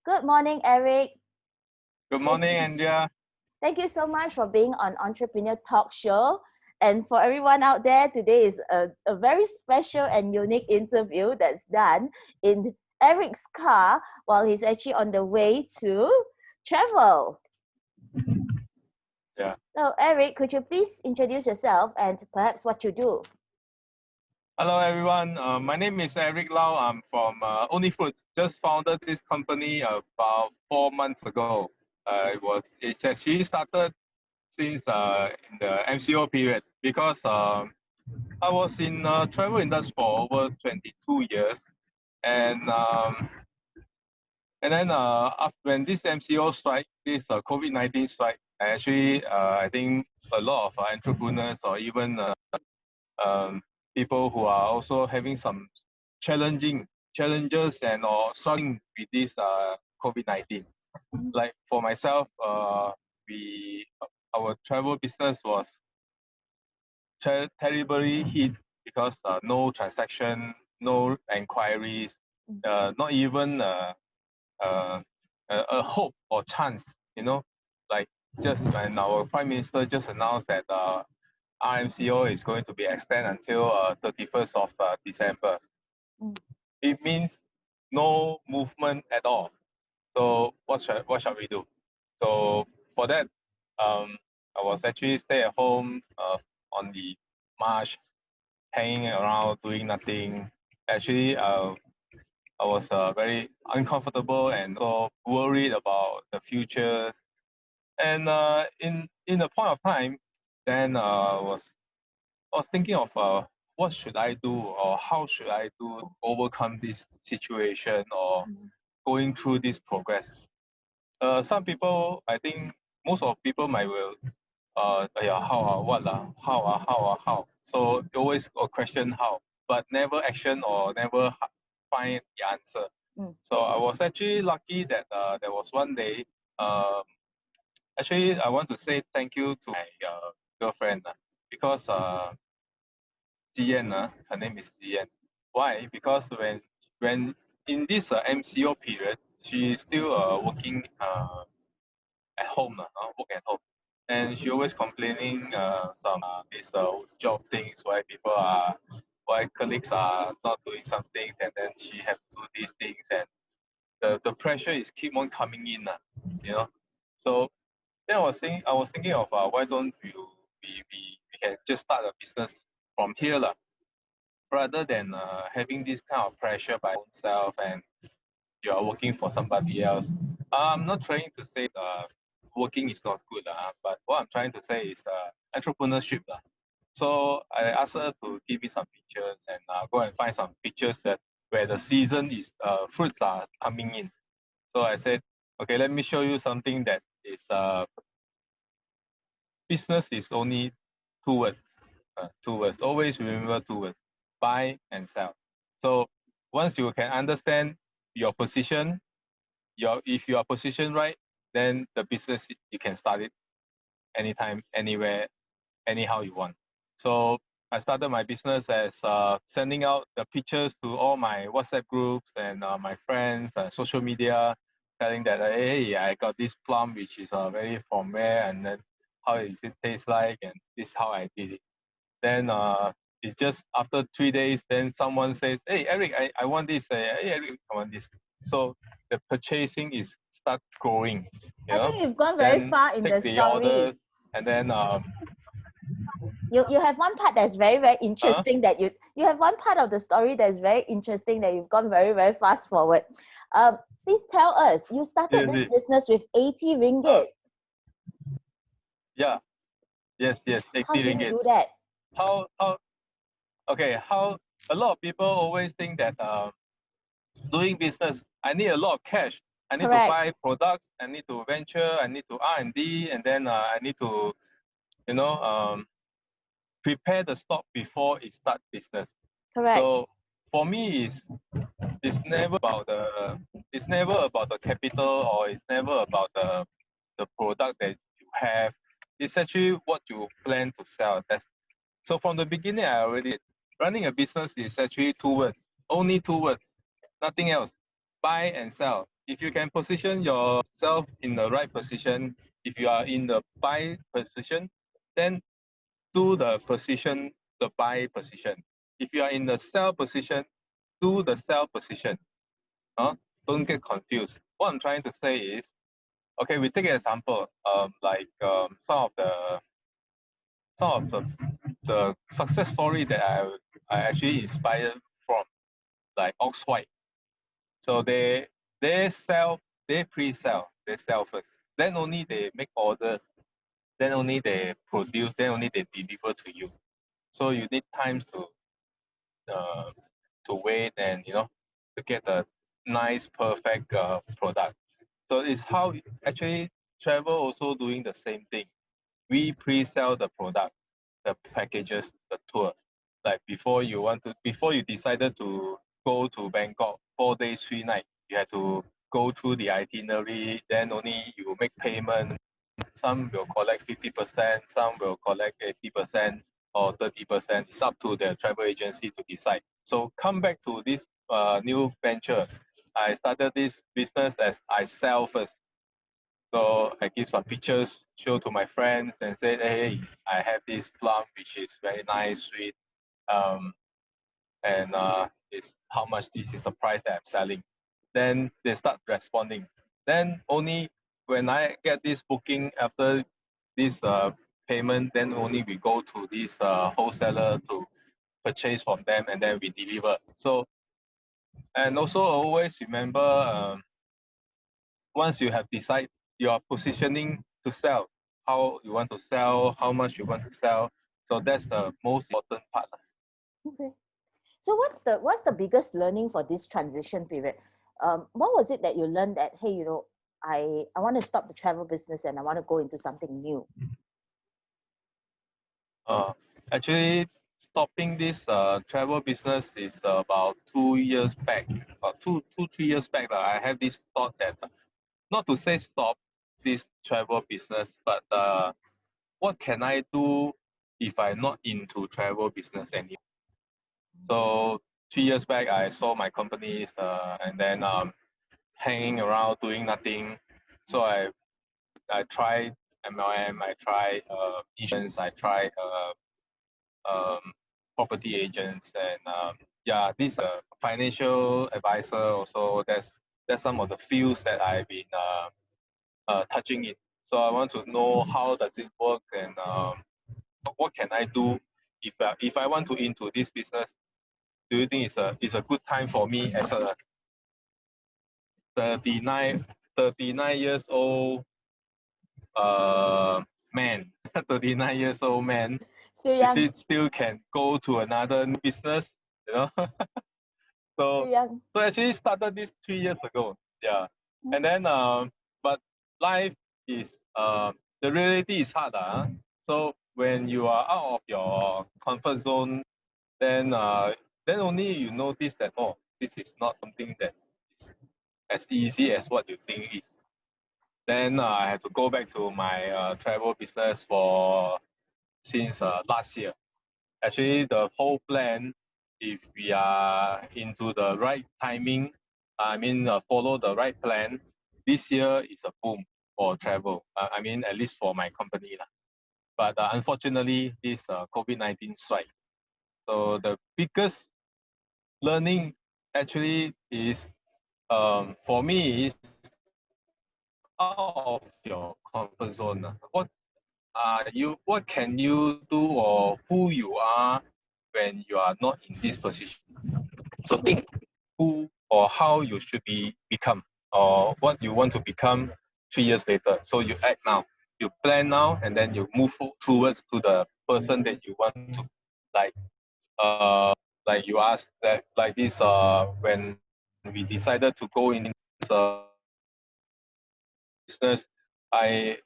Good morning, Eric. Good morning, Andrea. Thank you so much for being on Entrepreneur Talk Show. And for everyone out there, today is a very special and unique interview that's done in Eric's car while he's actually on the way to travel. Yeah. So, Eric, could you please introduce yourself and perhaps what you do? Hello, everyone. My name is Eric Lau. I'm from Only Foods. Just founded this company about 4 months ago. It's actually started since in the MCO period because I was in travel industry for over 22 years, and then after, when this MCO strike, this COVID-19 strike, I think a lot of entrepreneurs or even um, people who are also having some challenges and or struggling with this COVID-19. Like for myself, our travel business was terribly hit because no transaction, no inquiries, not even a hope or chance. Like just when our Prime Minister just announced that RMCO is going to be extended until 31st of December. It means no movement at all. So what shall we do? So for that, I was actually stay at home on the March, hanging around doing nothing. Actually, I was very uncomfortable and so worried about the future. And in a point of time, then I was thinking of what should I do or how should I do to overcome this situation or going through this progress. Some people, I think most of people might will, yeah, how. So you always question how, but never action or never find the answer. So I was actually lucky that there was one day. Actually, I want to say thank you to my girlfriend because Zian, her name is Zian. Why? Because when in this MCO period, she's still working at home, work at home, and she always complaining some this job things why colleagues are not doing some things, and then she have to do these things, and the pressure is keep on coming in, you know. So then I was thinking of why don't we can just start a business from here, rather than having this kind of pressure by oneself and you are working for somebody else. I'm not trying to say working is not good, but what I'm trying to say is entrepreneurship. So I asked her to give me some pictures and go and find some pictures that where the season is fruits are coming in. So I said, okay, let me show you something that is business is only two words. Two words. Always remember two words: buy and sell. So once you can understand your position, if you are positioned right, then the business you can start it anytime, anywhere, anyhow you want. So I started my business as sending out the pictures to all my WhatsApp groups and my friends, social media, telling that hey, I got this plum which is very from where, and then how does it taste like, and this is how I did it. Then it's just after 3 days, then someone says, hey Eric, I want this. Hey Eric, I want this. So the purchasing is start growing. I think you've gone very then far in take the the story. orders, and then you have one part that's very interesting that you have one part of the story that's very interesting that you've gone very fast forward. Please tell us, you started this business with 80 ringgit. Yeah. Yes, 80 how did ringgit. you do that? How a lot of people always think that doing business, I need a lot of cash. I need Correct. to buy products, I need to venture, I need to R&D, and then I need to, prepare the stock before it start business. Correct. So for me, it's never about the capital, or it's never about the product that you have. It's actually what you plan to sell. So from the beginning, running a business is actually two words, only two words, nothing else. buy and sell. If you can position yourself in the right position, if you are in the buy position, then do the position, the buy position. If you are in the sell position, do the sell position. Don't get confused. What I'm trying to say is, okay, we take an example, some of the success story that I actually inspired from, like Oxwhite. So they sell, they pre-sell, they sell first. Then only they make order. Then only they produce. Then only they deliver to you. So you need time to wait and to get a nice perfect product. So it's how actually travel also doing the same thing. We pre-sell the product, the packages, the tour. Like before you decided to go to Bangkok 4 days 3 nights, you had to go through the itinerary. Then only you make payment. Some will collect 50%, some will collect 80% or 30%. It's up to the travel agency to decide. So come back to this new venture. I started this business as I sell first. So I give some pictures, show to my friends, and said, "Hey, I have this plum which is very nice, sweet, and it's how much this is the price that I'm selling." Then they start responding. Then only when I get this booking after this payment, then only we go to this wholesaler to purchase from them, and then we deliver. So, and also always remember, once you have decided your positioning to sell, how you want to sell, how much you want to sell. So that's the most important part. Okay. So what's the biggest learning for this transition period? What was it that you learned that, hey, I want to stop the travel business and I want to go into something new? Actually, stopping this travel business is about 2 years back. About 3 years back, I have this thought that not to say stop this travel business, but what can I do if I'm not into travel business anymore? So 3 years back, I saw my companies and then hanging around doing nothing. So I tried MLM, I tried insurance, I tried property agents, and yeah, this financial advisor also. That's some of the fields that I've been touching it. So I want to know how does it work, and what can I do if I want to into this business. Do you think it's a good time for me as a 39 39 years old man 39 years old man, Still is young. it still can go to another business, you know? Still so young. so actually started this 3 years ago. Yeah. Mm. And then but life is the reality is hard. So when you are out of your comfort zone, then only you notice that, oh, this is not something that is as easy as what you think is. Then I had to go back to my travel business for since last year. Actually, the whole plan, if we are into the right timing, I mean, follow the right plan, this year is a boom for travel. I mean, at least for my company. But unfortunately, this COVID-19 strike. So the biggest learning actually is, for me, is out of your comfort zone. What can you do, or who you are when you are not in this position? So think who or how you should become, or what you want to become 3 years later. So you act now, you plan now, and then you move towards to the person that you want to, like like you asked that, like this when we decided to go in this business, I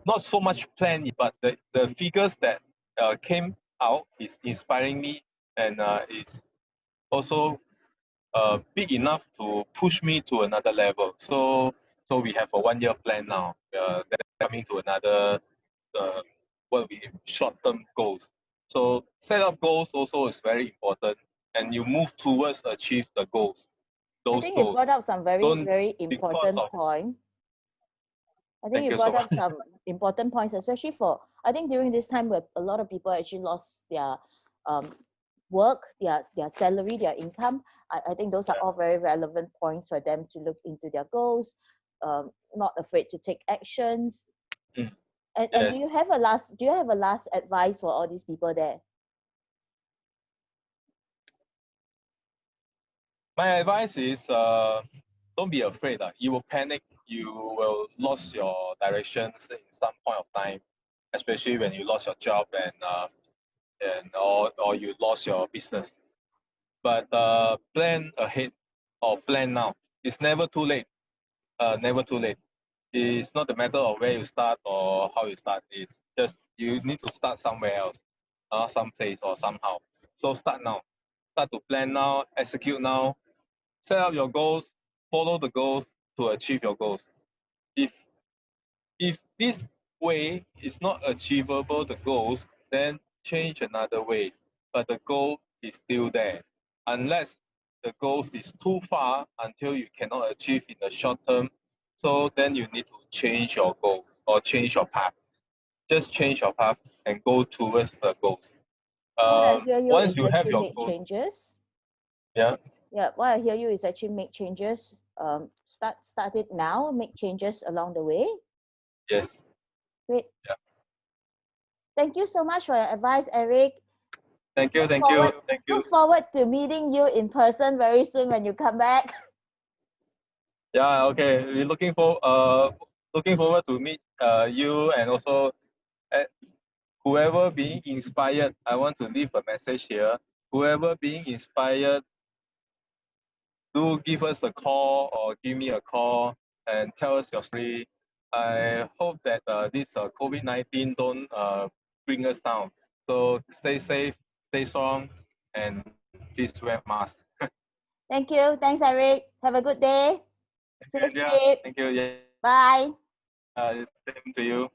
not so much plan, but the figures that came out is inspiring me, and it's also big enough to push me to another level. So we have a 1 year plan now. That's coming to another what we short-term goals. So set up goals also is very important, and you move towards achieve the goals. those I think you goals. brought up some very Don't important of- point. I think Thank you you so brought up much. some important points, especially for, I think during this time where a lot of people actually lost their work, their salary, their income. I think those are Yeah. all very relevant points for them to look into their goals, not afraid to take actions. Mm. And Yes. do you have a last advice for all these people there? My advice is don't be afraid. You will panic. You will lose your directions in some point of time, especially when you lost your job or you lost your business. But plan ahead or plan now. It's never too late. Never too late. It's not a matter of where you start or how you start. It's just you need to start somewhere else, someplace or somehow. So start now. Start to plan now, execute now, set up your goals, follow the goals to achieve your goals. If this way is not achievable, the goals, then change another way. But the goal is still there. Unless the goals is too far until you cannot achieve in the short term, so then you need to change your goal or change your path. Just change your path and go towards the goals. What I hear you Once is you have actually your make goals, changes. yeah, Yeah, what I hear you is actually make changes. Start it now. Make changes along the way. yes, Great. yeah. Thank you so much for your advice, Eric. Thank you, thank Forward, you, thank you. Look forward to meeting you in person very soon when you come back. Yeah, okay. We're looking forward to meet you and also whoever being inspired. I want to leave a message here. Whoever being inspired, do give us a call or give me a call and tell us your story. I hope that this COVID-19 don't bring us down. So stay safe, stay strong, and please wear mask. Thank you. Thanks, Eric. Have a good day. Safe Yeah, trip. thank you. Yeah, Bye. same to you.